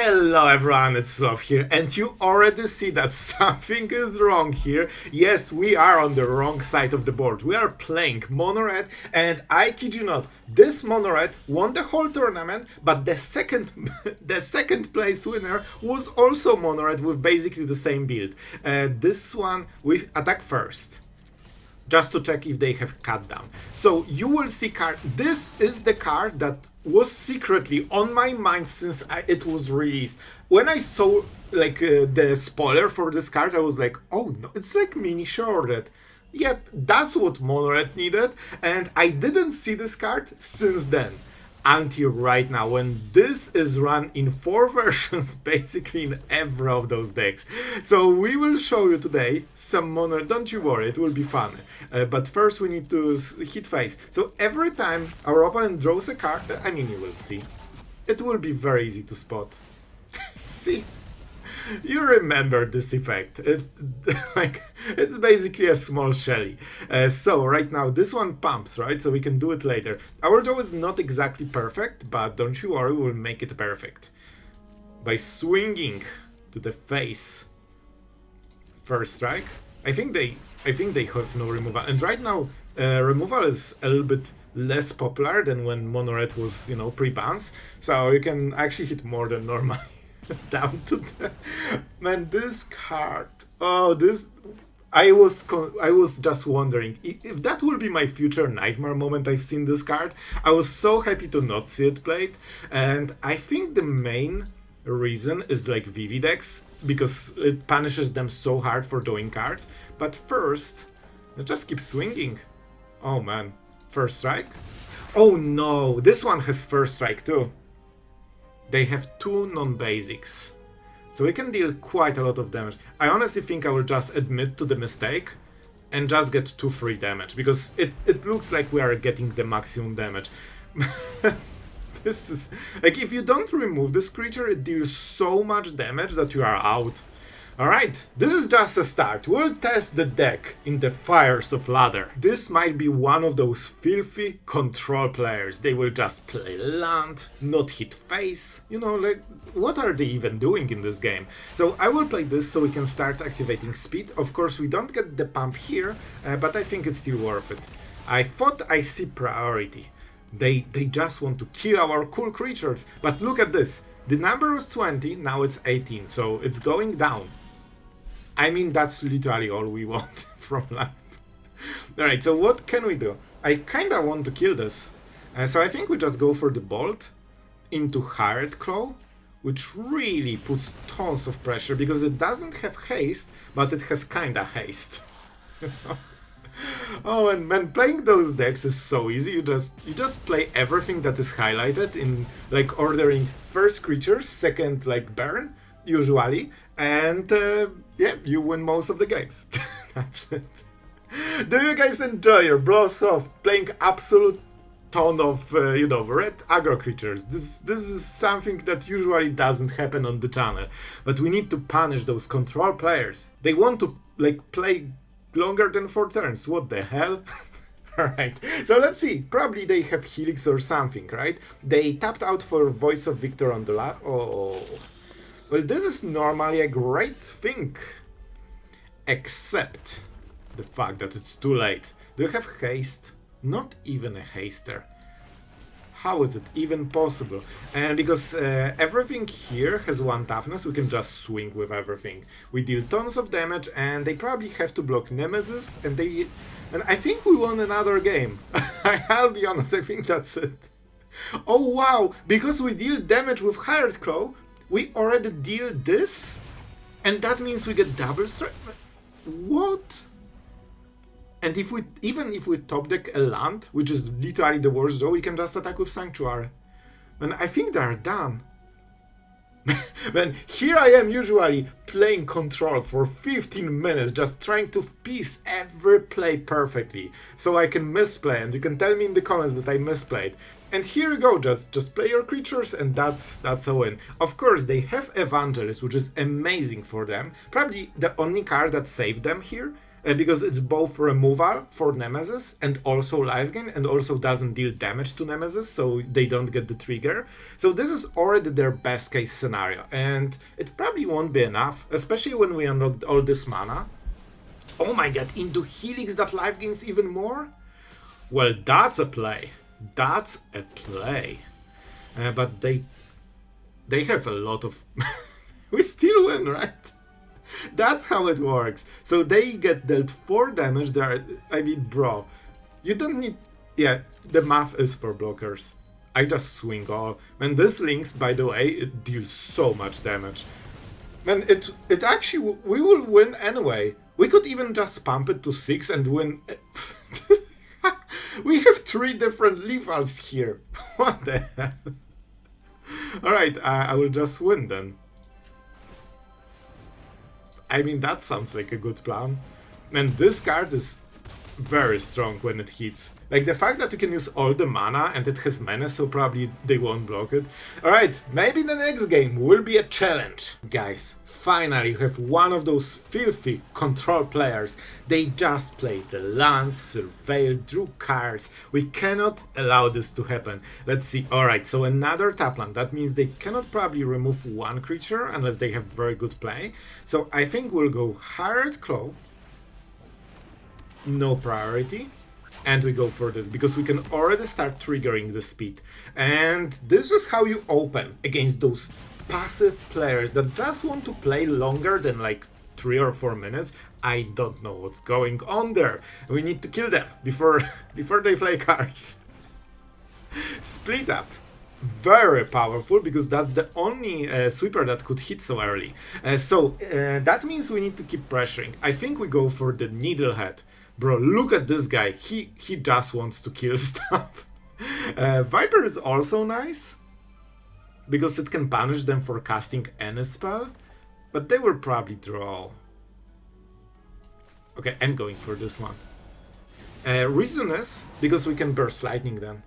Hello everyone, it's Sloth here, and you already see that something is wrong here. Yes, we are on the wrong side of the board. We are playing Mono Red, and I kid you not, this Mono Red won the whole tournament, but the second the second place winner was also Mono Red with basically the same build. This one with attack first, just to check if they have cut down. So you will see card. This is the card that was secretly on my mind since it was released. When I saw like the spoiler for this card, I was like, oh no, it's like mini shorted. Yep, that's what Mono Red needed, and I didn't see this card since then. Until right now, when this is run in 4 versions, basically in every of those decks. So we will show you today some Mono, don't you worry, it will be fun. But first we need to hit face. So every time our opponent draws a card, I mean you will see, it will be very easy to spot. See? You remember this effect. It's basically a small Shelly. So right now this one pumps, right? So we can do it later. Our draw is not exactly perfect, but don't you worry, we'll make it perfect. By swinging to the face. First strike. I think they have no removal. And right now removal is a little bit less popular than when Mono Red was, you know, pre-bans. So you can actually hit more than normal. Down to the man, this card. Oh, this. I was just wondering if that will be my future nightmare moment. I've seen this card. I was so happy to not see it played, and I think the main reason is like VV decks because it punishes them so hard for drawing cards. But first, let's just keep swinging. Oh man, first strike. Oh no, this one has first strike too. They have 2 non-basics, so we can deal quite a lot of damage. I honestly think I will just admit to the mistake and just get 2 free damage, because it looks like we are getting the maximum damage. This is... like, if you don't remove this creature, it deals so much damage that you are out. Alright, this is just a start. We'll test the deck in the fires of ladder. This might be one of those filthy control players. They will just play land, not hit face. You know, like, what are they even doing in this game? So I will play this so we can start activating speed. Of course, we don't get the pump here, but I think it's still worth it. I thought I see priority. They just want to kill our cool creatures. But look at this. The number was 20, now it's 18, so it's going down. I mean, that's literally all we want from life. Alright, so what can we do? I kinda want to kill this. So I think we just go for the Bolt into Hired Claw, which really puts tons of pressure because it doesn't have haste, but it has kinda haste. Oh, and man, playing those decks is so easy. You just play everything that is highlighted in like ordering first creatures, second like burn, usually, and yeah, you win most of the games. That's it. Do you guys enjoy your blows off playing absolute ton of you know, red aggro creatures? This is something that usually doesn't happen on the channel, but we need to punish those control players. They want to like play longer than 4 turns. What the hell? Alright, so let's see. Probably they have Helix or something, right? They tapped out for Voice of Victor on the oh. Well, this is normally a great thing. Except the fact that it's too late. Do you have haste? Not even a haster. How is it even possible? And because everything here has 1 toughness, we can just swing with everything. We deal tons of damage, and they probably have to block Nemesis, and I think we won another game. I'll be honest, I think that's it. Oh wow, because we deal damage with Hired Claw, we already deal this? And that means we get double strike? What? And even if we top deck a land, which is literally the worst draw, we can just attack with Sanctuary. And I think they are done. Man, here I am usually playing control for 15 minutes, just trying to piece every play perfectly, so I can misplay, and you can tell me in the comments that I misplayed. And here you go, just play your creatures, and that's a win. Of course, they have Evangelist, which is amazing for them. Probably the only card that saved them here. because it's both removal for Nemesis and also life gain, and also doesn't deal damage to Nemesis, so they don't get the trigger. So this is already their best case scenario, and it probably won't be enough, especially when we unlock all this mana. Oh my god, into Helix that life gains even more? Well, that's a play. That's a play. But they have a lot of... We still win, right? That's how it works. So they get dealt 4 damage there. I mean, bro, you don't need... Yeah, the math is for blockers. I just swing all. Man, this Lynx, by the way, it deals so much damage. Man, it actually... We will win anyway. We could even just pump it to 6 and win... We have 3 different lethals here. What the hell? Alright, I will just win then. I mean, that sounds like a good plan. And this card is very strong when it hits. Like, the fact that you can use all the mana and it has menace, so probably they won't block it. Alright, maybe the next game will be a challenge. Guys, finally you have one of those filthy control players. They just played the land, surveilled, drew cards. We cannot allow this to happen. Let's see. Alright, so another tap land. That means they cannot probably remove 1 creature unless they have very good play. So I think we'll go Hired Claw. No priority. And we go for this, because we can already start triggering the speed. And this is how you open against those passive players that just want to play longer than like 3 or 4 minutes. I don't know what's going on there. We need to kill them before they play cards. Split up. Very powerful, because that's the only sweeper that could hit so early. So that means we need to keep pressuring. I think we go for the Needlehead. Bro, look at this guy. He just wants to kill stuff. Viper is also nice, because it can punish them for casting any spell, but they will probably draw. Okay, I'm going for this one. Reason is because we can burst lightning then.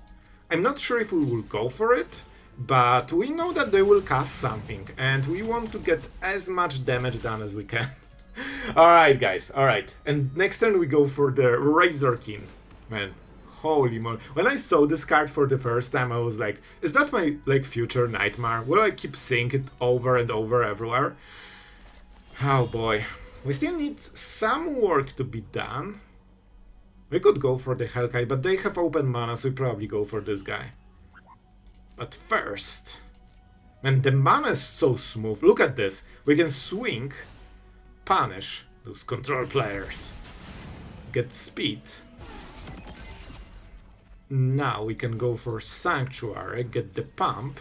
I'm not sure if we will go for it, but we know that they will cast something, and we want to get as much damage done as we can. Alright guys, alright. And next turn we go for the Razorkin. Man, holy moly. When I saw this card for the first time, I was like, is that my like future nightmare? Will I keep seeing it over and over everywhere? Oh boy. We still need some work to be done. We could go for the Hellkite, but they have open mana, so we probably go for this guy. But first... Man, the mana is so smooth. Look at this. We can swing... Punish those control players. Get speed. Now we can go for Sanctuary, get the pump.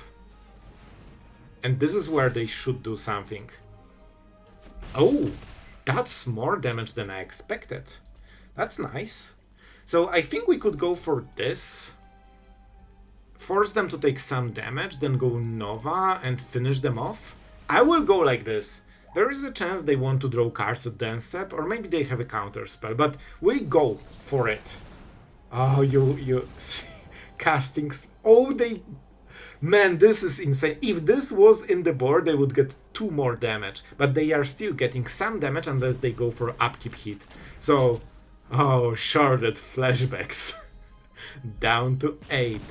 And this is where they should do something. Oh, that's more damage than I expected. That's nice. So I think we could go for this. Force them to take some damage, then go Nova and finish them off. I will go like this. There is a chance they want to draw cards at the end step, or maybe they have a counter spell, but we go for it. Oh, you casting. Oh, they... Man, this is insane. If this was in the board, they would get 2 more damage, but they are still getting some damage unless they go for upkeep hit. So, oh, sharded flashbacks. Down to 8.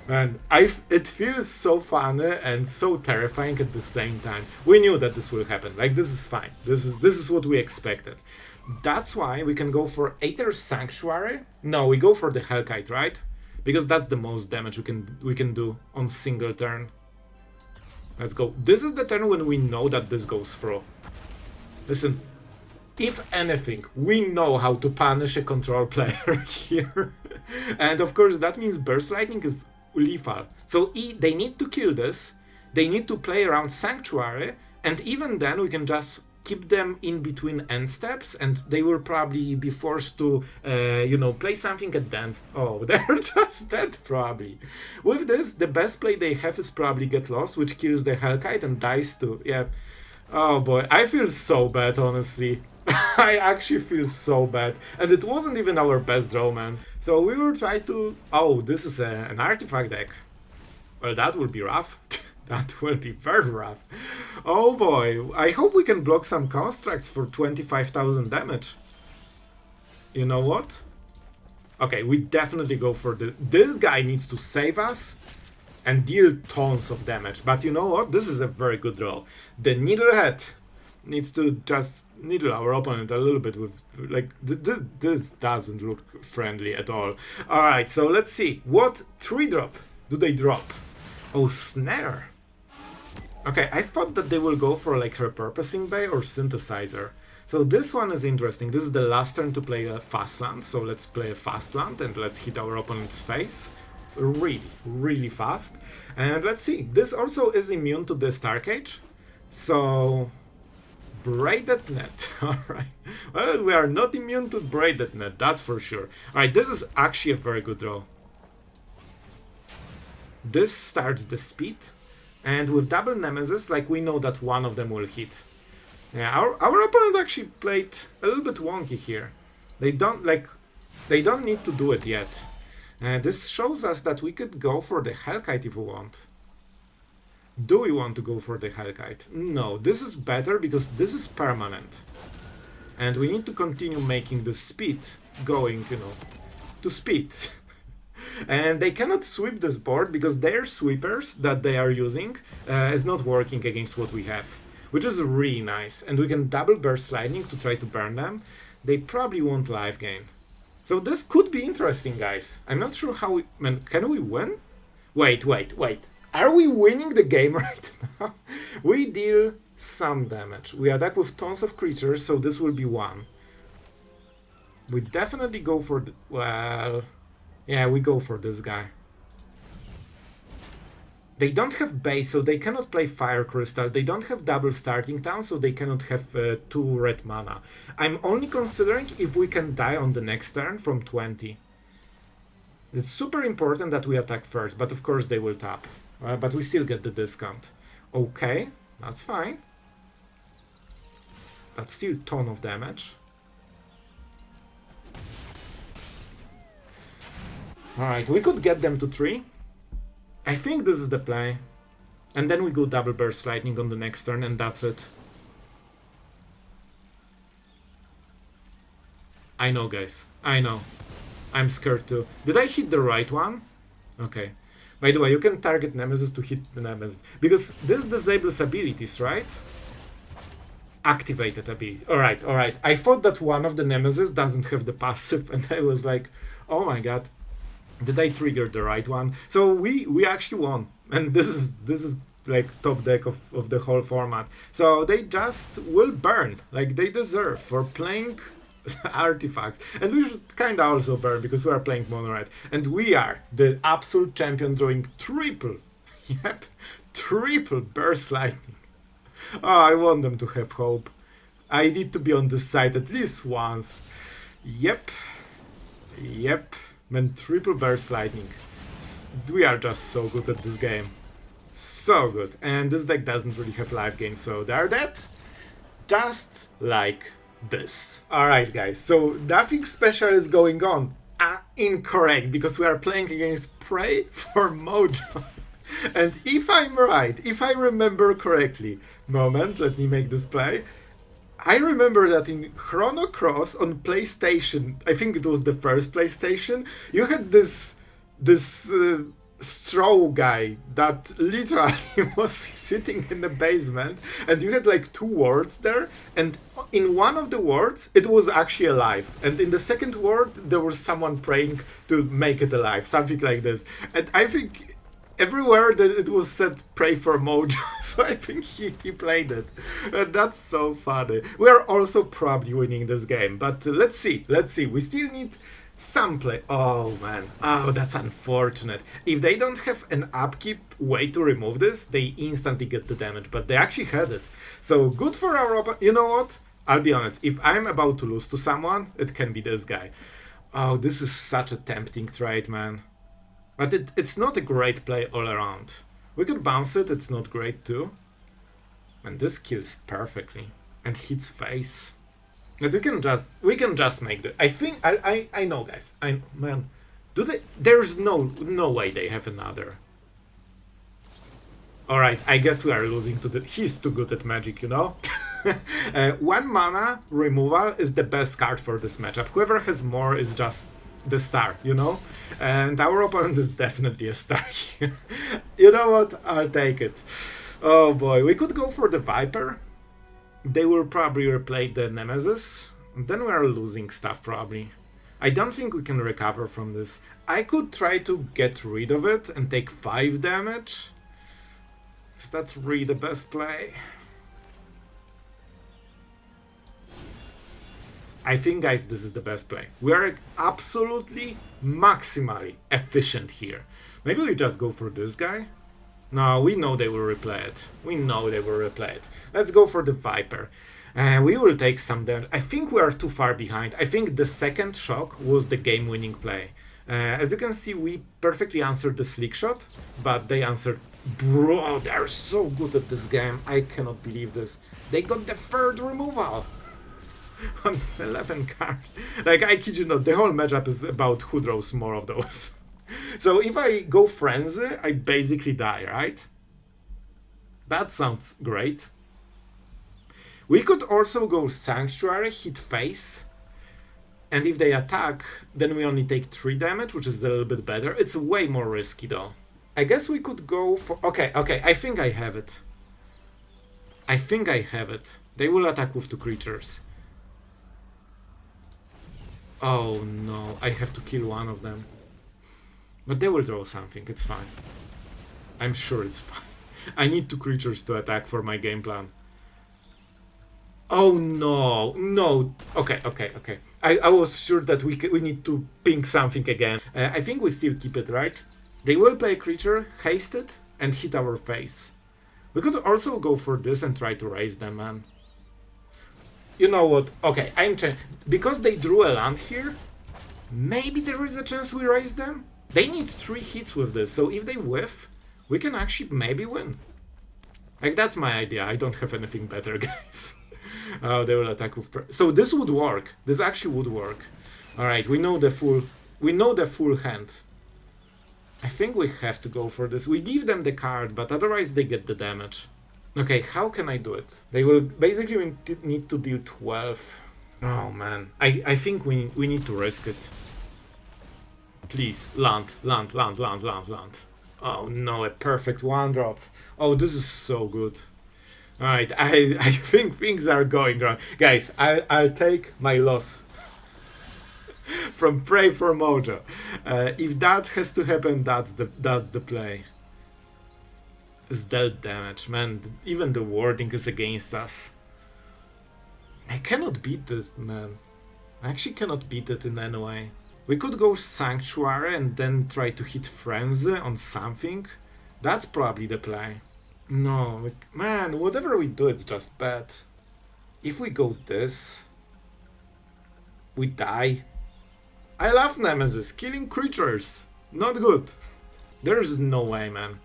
Man, it feels so funny and so terrifying at the same time. We knew that this will happen. Like, this is fine. This is what we expected. That's why we can go for Aether Sanctuary. No, we go for the Hellkite, right? Because that's the most damage we can do on single turn. Let's go. This is the turn when we know that this goes through. Listen, if anything, we know how to punish a control player here. And of course, that means Burst Lightning is lethal. So they need to kill this, they need to play around Sanctuary, and even then we can just keep them in between end steps, and they will probably be forced to, you know, play something at dance. Oh, they're just dead probably. With this, the best play they have is probably Get Lost, which kills the Hellkite and dies too. Yeah. Oh boy, I feel so bad, honestly. I actually feel so bad. And it wasn't even our best draw, man. So we will try to... Oh, this is an artifact deck. Well, that will be rough. That will be very rough. Oh boy, I hope we can block some constructs for 25,000 damage. You know what? Okay, we definitely go for the... This guy needs to save us and deal tons of damage. But you know what? This is a very good draw. The Needlehead needs to just needle our opponent a little bit with... Like, this doesn't look friendly at all. Alright, so let's see. What 3-drop do they drop? Oh, Snare. Okay, I thought that they will go for like Repurposing Bay or Synthesizer. So this one is interesting. This is the last turn to play a fast land. So let's play a fast land and let's hit our opponent's face. Really, really fast. And let's see. This also is immune to the Star Cage. So... Braided Net. Alright. Well, we are not immune to Braided Net, that's for sure. Alright, this is actually a very good draw. This starts the speed. And with double Nemesis, like, we know that one of them will hit. Yeah, our opponent actually played a little bit wonky here. They don't need to do it yet. This shows us that we could go for the Hellkite if we want. Do we want to go for the Hellkite? No, this is better because this is permanent. And we need to continue making the speed going, you know, to speed. And they cannot sweep this board because their sweepers that they are using is not working against what we have. Which is really nice. And we can double Burst Lightning to try to burn them. They probably won't life gain. So this could be interesting, guys. I'm not sure how we... Man, can we win? Wait. Are we winning the game right now? We deal some damage. We attack with tons of creatures, so this will be 1. We definitely go for the... Well... Yeah, we go for this guy. They don't have base, so they cannot play Fire Crystal. They don't have double starting town, so they cannot have 2 red mana. I'm only considering if we can die on the next turn from 20. It's super important that we attack first, but of course they will tap. But we still get the discount. Okay, that's fine. That's still a ton of damage. Alright, we could get them to 3. I think this is the play. And then we go double Burst Lightning on the next turn and that's it. I know, guys. I know. I'm scared too. Did I hit the right one? Okay. By the way, you can target Nemesis to hit the Nemesis. Because this disables abilities, right? Activated ability. Alright. I thought that one of the Nemesis doesn't have the passive and I was like, oh my god. Did I trigger the right one? So we actually won. And this is like top deck of the whole format. So they just will burn like they deserve for playing artifacts. And we should kinda also burn because we are playing mono red. And we are the absolute champion drawing triple. Yep. Triple Burst Lightning. Oh, I want them to have hope. I need to be on this side at least once. Yep. Man, triple Burst Lightning. We are just so good at this game. So good. And this deck doesn't really have life gain, so they're dead. Just like this. Alright, guys, so nothing special is going on. Incorrect, because we are playing against Prey for Mojo. And if I'm right, if I remember correctly, moment, let me make this play. I remember that in Chrono Cross on PlayStation, I think it was the first PlayStation, you had this straw guy that literally was sitting in the basement, and you had like 2 wards there, and in one of the wards it was actually alive, and in the second ward there was someone praying to make it alive, something like this. And I think everywhere that it was said pray for Mojo, so I think he played it. That's so funny. We are also probably winning this game, but let's see. We still need some play. Oh man, oh that's unfortunate. If they don't have an upkeep way to remove this, they instantly get the damage, but they actually had it. So good for our opponent. You know what? I'll be honest, if I'm about to lose to someone, it can be this guy. Oh, this is such a tempting trade, man. But it's not a great play all around. We could bounce it, it's not great too. And this kills perfectly. And hits face. But we can just make the... I think... I know, guys. Man. There's no way they have another. Alright, I guess we are losing to the... He's too good at Magic, you know? 1 mana removal is the best card for this matchup. Whoever has more is just the star, you know? And our opponent is definitely a star here. You know what? I'll take it. Oh boy, we could go for the Viper. They will probably replay the Nemesis. Then we are losing stuff probably. I don't think we can recover from this. I could try to get rid of it and take 5 damage. Is that really the best play? I think, guys, this is the best play. We are absolutely maximally efficient here. Maybe we just go for this guy? No, we know they will replay it. We know they will replay it. Let's go for the Viper. We will take some damage. I think we are too far behind. I think the second shock was the game-winning play. As you can see, we perfectly answered the slick shot, but they answered... Bro, they are so good at this game. I cannot believe this. They got the 3rd removal on 11 cards. Like, I kid you not, the whole matchup is about who draws more of those. So if I go Frenzy, I basically die, right? That sounds great. We could also go Sanctuary, hit face, and if they attack, then we only take 3 damage, which is a little bit better. It's way more risky though. I guess we could go for... Okay, I think I have it. I think I have it. They will attack with 2 creatures. Oh no, I have to kill one of them. But they will draw something, it's fine. I'm sure it's fine. I need 2 creatures to attack for my game plan. Oh no, no. Okay. I was sure that we need to ping something again. I think we still keep it, right? They will play a creature, haste it, and hit our face. We could also go for this and try to raise them, man. You know what? Okay, because they drew a land here, maybe there is a chance we raise them? They need 3 hits with this, so if they whiff, we can actually maybe win. Like, that's my idea. I don't have anything better, guys. Oh, they will attack with... So this would work. This actually would work. Alright, we know the full hand. I think we have to go for this. We give them the card, but otherwise they get the damage. Okay, how can I do it? They will basically need to deal 12. Oh man, I think we need to risk it. Please, land. Oh no, a perfect 1-drop. Oh, this is so good. Alright, I think things are going wrong. Guys, I'll take my loss. From Pray for Mojo. If that has to happen, that's the play. It's dealt damage, man. Even the wording is against us. I cannot beat this, man. I actually cannot beat it in any way. We could go Sanctuary and then try to hit Frenzy on something. That's probably the play. No, man, whatever we do, it's just bad. If we go this, we die. I love Nemesis, killing creatures. Not good. There's no way, man.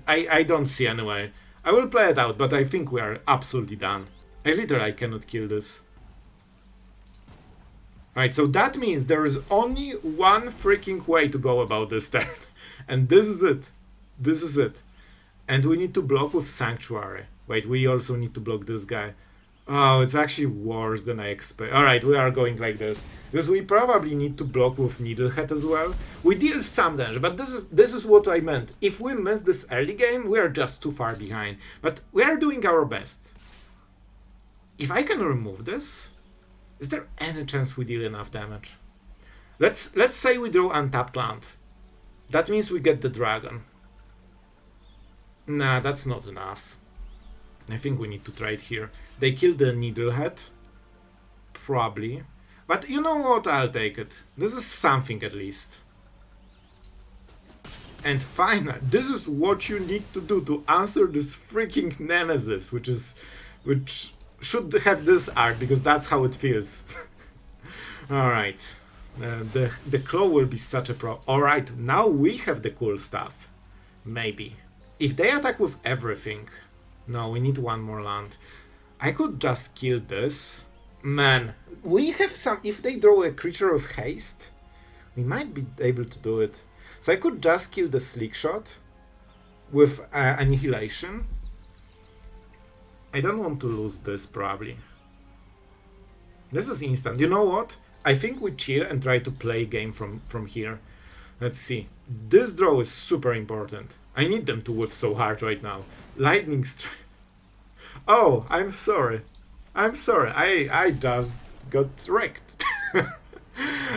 I don't see any way. I will play it out, but I think we are absolutely done. I literally cannot kill this. Right, so that means there is only one freaking way to go about this turn. And this is it. This is it. And we need to block with Sanctuary. Wait, we also need to block this guy. Oh, it's actually worse than I expect. Alright, we are going like this. Because we probably need to block with Needlehead as well. We deal some damage, but this is what I meant. If we miss this early game, we are just too far behind. But we are doing our best. If I can remove this, is there any chance we deal enough damage? Let's say we draw untapped land. That means we get the dragon. Nah, that's not enough. I think we need to trade here. They kill the Needlehead. Probably. But you know what? I'll take it. This is something at least. And finally, this is what you need to do to answer this freaking Nemesis, which should have this art, because that's how it feels. Alright. The claw will be such a pro. Alright, now we have the cool stuff. Maybe. If they attack with everything... No, we need one more land. I could just kill this. Man, we have some... If they draw a creature of haste, we might be able to do it. So I could just kill the Slick Shot with Annihilation. I don't want to lose this, probably. This is instant. You know what? I think we chill and try to play game from here. Let's see. This draw is super important. I need them to whiff so hard right now. Lightning strike. Oh, I'm sorry. I'm sorry. I just got wrecked.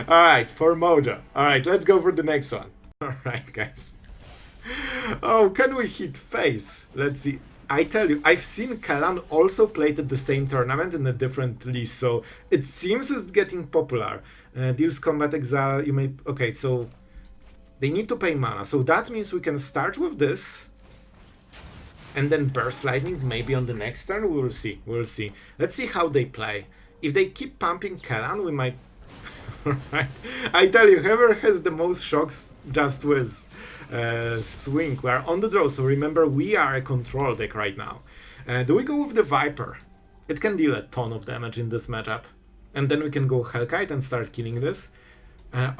Alright, for Mojo. Alright, let's go for the next one. Alright, guys. Oh, can we hit face? Let's see. I tell you, I've seen Kalan also played at the same tournament in a different list, so it seems it's getting popular. Deals combat exile, you may... Okay, so they need to pay mana, so that means we can start with this and then burst lightning maybe on the next turn. We'll see, we'll see. Let's see how they play. If they keep pumping Kalan, we might... Right. I tell you, whoever has the most shocks just wins. Swing, we are on the draw, so remember we are a control deck right now. Do we go with the Viper? It can deal a ton of damage in this matchup. And then we can go Hellkite and start killing this.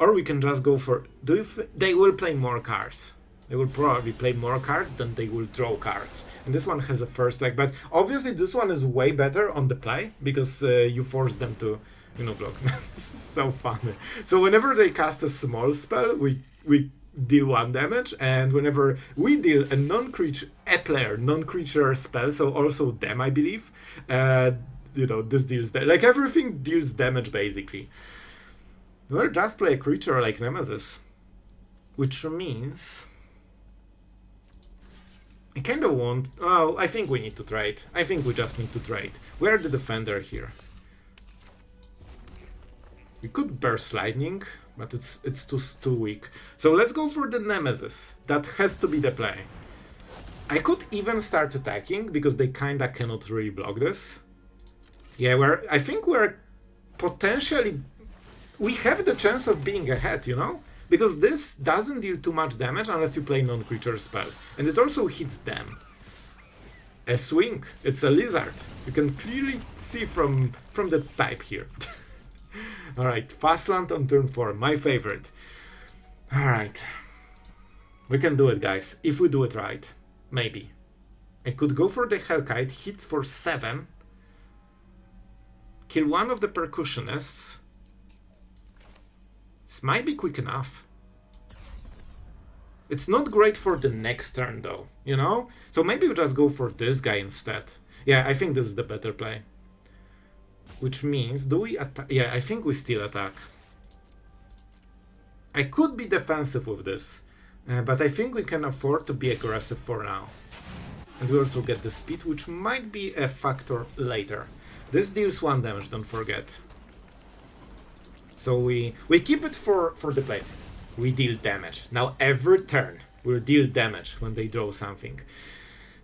Or we can just go for... They will play more cards. They will probably play more cards than they will draw cards. And this one has a first strike, but obviously this one is way better on the play, because you force them to, you know, block. This is so funny. So whenever they cast a small spell, we deal 1 damage, and whenever we deal a non-creature spell, so also them, I believe, you know, this deals like everything deals damage basically. We'll just play a creature like Nemesis, which means I kind of want... Oh, I think we need to trade. I think we just need to trade. We're the defender here. We could burst lightning, but it's too weak. So let's go for the Nemesis. That has to be the play. I could even start attacking, because they kinda cannot really block this. Yeah, I think we're potentially... We have the chance of being ahead, you know? Because this doesn't deal too much damage unless you play non-creature spells. And it also hits them. A swing. It's a lizard. You can clearly see from the type here. Alright, Fastland on turn 4, my favorite. Alright. We can do it, guys. If we do it right. Maybe. I could go for the Hellkite, hit for 7. Kill one of the percussionists. This might be quick enough. It's not great for the next turn, though, you know? So maybe we just go for this guy instead. Yeah, I think this is the better play. Which means, do we attack? Yeah, I think we still attack. I could be defensive with this, but I think we can afford to be aggressive for now. And we also get the speed, which might be a factor later. This deals 1 damage, don't forget. So we keep it for the play. We deal damage. Now every turn we'll deal damage when they draw something.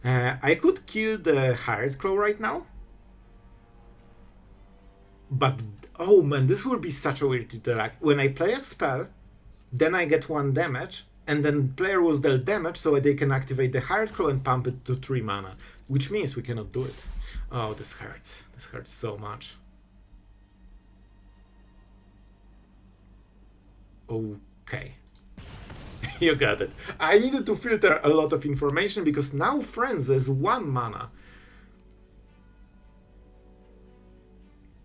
I could kill the Hired Claw right now. But, oh man, this will be such a weird interact. When I play a spell, then I get 1 damage, and then player was dealt damage, so they can activate the Hired Claw and pump it to 3 mana. Which means we cannot do it. Oh, this hurts. This hurts so much. Okay. You got it. I needed to filter a lot of information, because now Frenzy is 1 mana.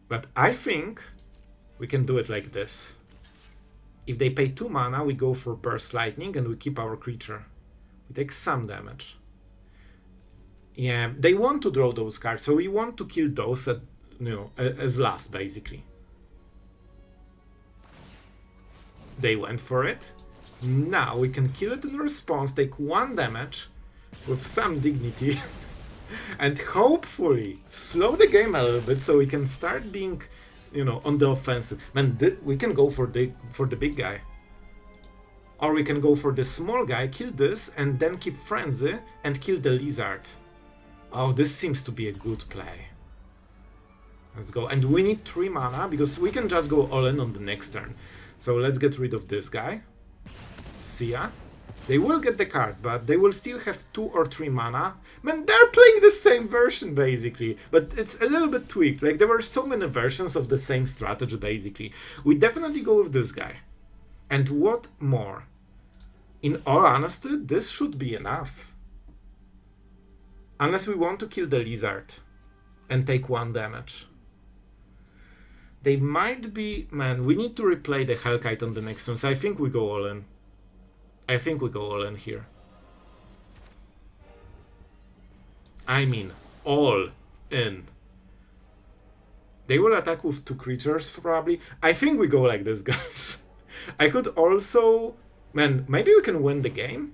But I think we can do it like this. If they pay 2 mana, we go for Burst Lightning and we keep our creature. We take some damage. Yeah, they want to draw those cards, so we want to kill those at, you know, as last, basically. They went for it. Now we can kill it in response, take 1 damage with some dignity. And hopefully slow the game a little bit so we can start being, you know, on the offensive. Man, we can go for the big guy. Or we can go for the small guy, kill this, and then keep Frenzy and kill the lizard. Oh, this seems to be a good play. Let's go. And we need 3 mana, because we can just go all in on the next turn. So let's get rid of this guy. See ya. They will get the card, but they will still have 2 or 3 mana. Man, they're playing the same version, basically. But it's a little bit tweaked. Like, there were so many versions of the same strategy, basically. We definitely go with this guy. And what more? In all honesty, this should be enough. Unless we want to kill the lizard. and take 1 damage. They might be... Man, we need to replay the Hellkite on the next turn, so I think we go all in. I think we go all in here. I mean, all in. They will attack with 2 creatures, probably. I think we go like this, guys. I could also... Man, maybe we can win the game?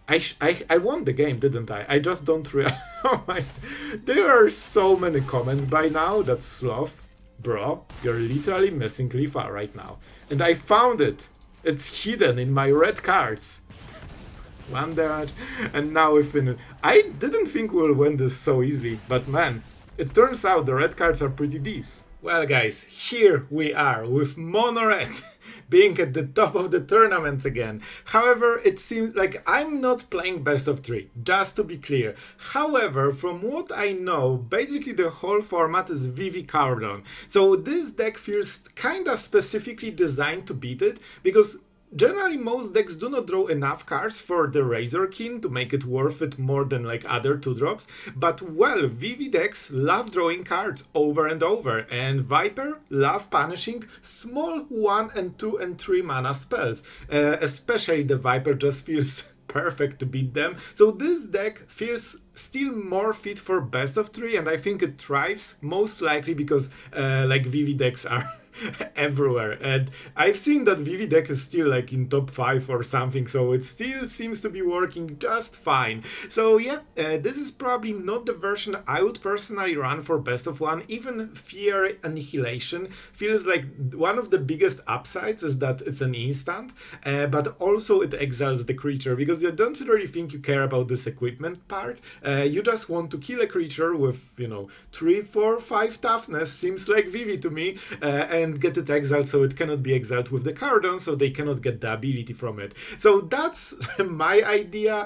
I won the game, didn't I? I just don't realize... Oh my... There are so many comments by now that Sloth, bro, you're literally missing Glypha right now. And I found it. It's hidden in my red cards. 1 damage, and now we finish. I didn't think we'll win this so easily, but man, it turns out the red cards are pretty decent. Well guys, here we are with Mono Red being at the top of the tournament again. However, it seems like I'm not playing best of 3, just to be clear. However, from what I know, basically the whole format is VV Cardon. So this deck feels kinda specifically designed to beat it, because generally, most decks do not draw enough cards for the Razorkin to make it worth it more than like other 2-drops, but well, VV decks love drawing cards over and over, and Viper love punishing small 1 and 2 and 3 mana spells. Especially the Viper just feels perfect to beat them, so this deck feels still more fit for best of 3, and I think it thrives most likely because like VV decks are everywhere, and I've seen that VV deck is still like in top 5 or something, so it still seems to be working just fine. So yeah, this is probably not the version I would personally run for best of 1. Even Fiery Annihilation feels like one of the biggest upsides is that it's an instant, but also it exiles the creature, because you don't really think you care about this equipment part. You just want to kill a creature with, you know, 3, 4, 5 toughness, seems like VV to me, and get it exiled, so it cannot be exiled with the Cardon, so they cannot get the ability from it. So that's my idea.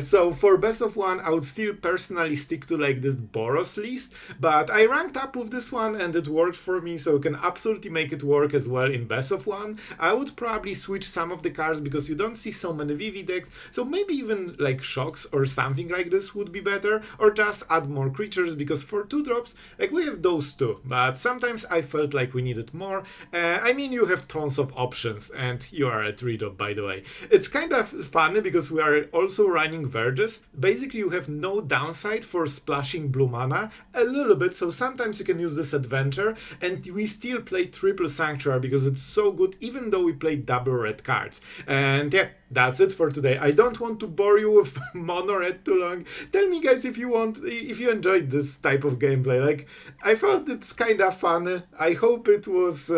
So for best of 1, I would still personally stick to like this Boros list, but I ranked up with this one and it worked for me, so you can absolutely make it work as well in best of 1. I would probably switch some of the cards because you don't see so many VV decks, so maybe even like Shocks or something like this would be better, or just add more creatures, because for 2-drops, like we have those too, but sometimes I felt like we needed more. I mean, you have tons of options, and you are at 3-drop, by the way. It's kind of funny because we are also running Verges. Basically, you have no downside for splashing blue mana, a little bit, so sometimes you can use this adventure, and we still play triple Sanctuary because it's so good, even though we play double red cards. And yeah, that's it for today. I don't want to bore you with Mono Red too long. Tell me, guys, if you enjoyed this type of gameplay. Like, I thought it's kind of fun. I hope it was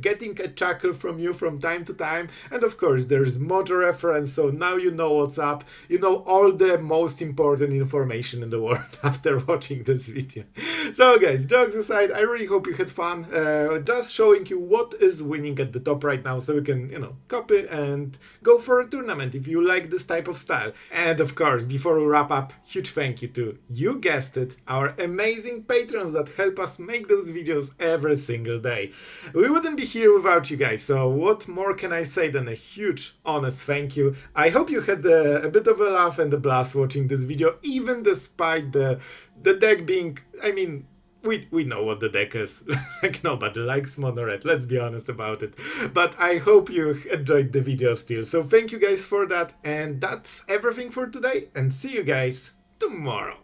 getting a chuckle from you from time to time. And of course, there's Mojo reference, so now you know what's up. You know all the most important information in the world after watching this video. So guys, jokes aside, I really hope you had fun. Just showing you what is winning at the top right now, so you can, you know, copy and go for a tournament if you like this type of style. And of course, before we wrap up, huge thank you to, you guessed it, our amazing patrons that help us make those videos every single day. We wouldn't be here without you guys, so what more can I say than a huge, honest thank you. I hope you had a bit of a laugh and a blast watching this video, even despite the deck being, I mean, we know what the deck is. Like, nobody likes Mono Red, let's be honest about it. But I hope you enjoyed the video still. So thank you guys for that. And that's everything for today. And see you guys tomorrow.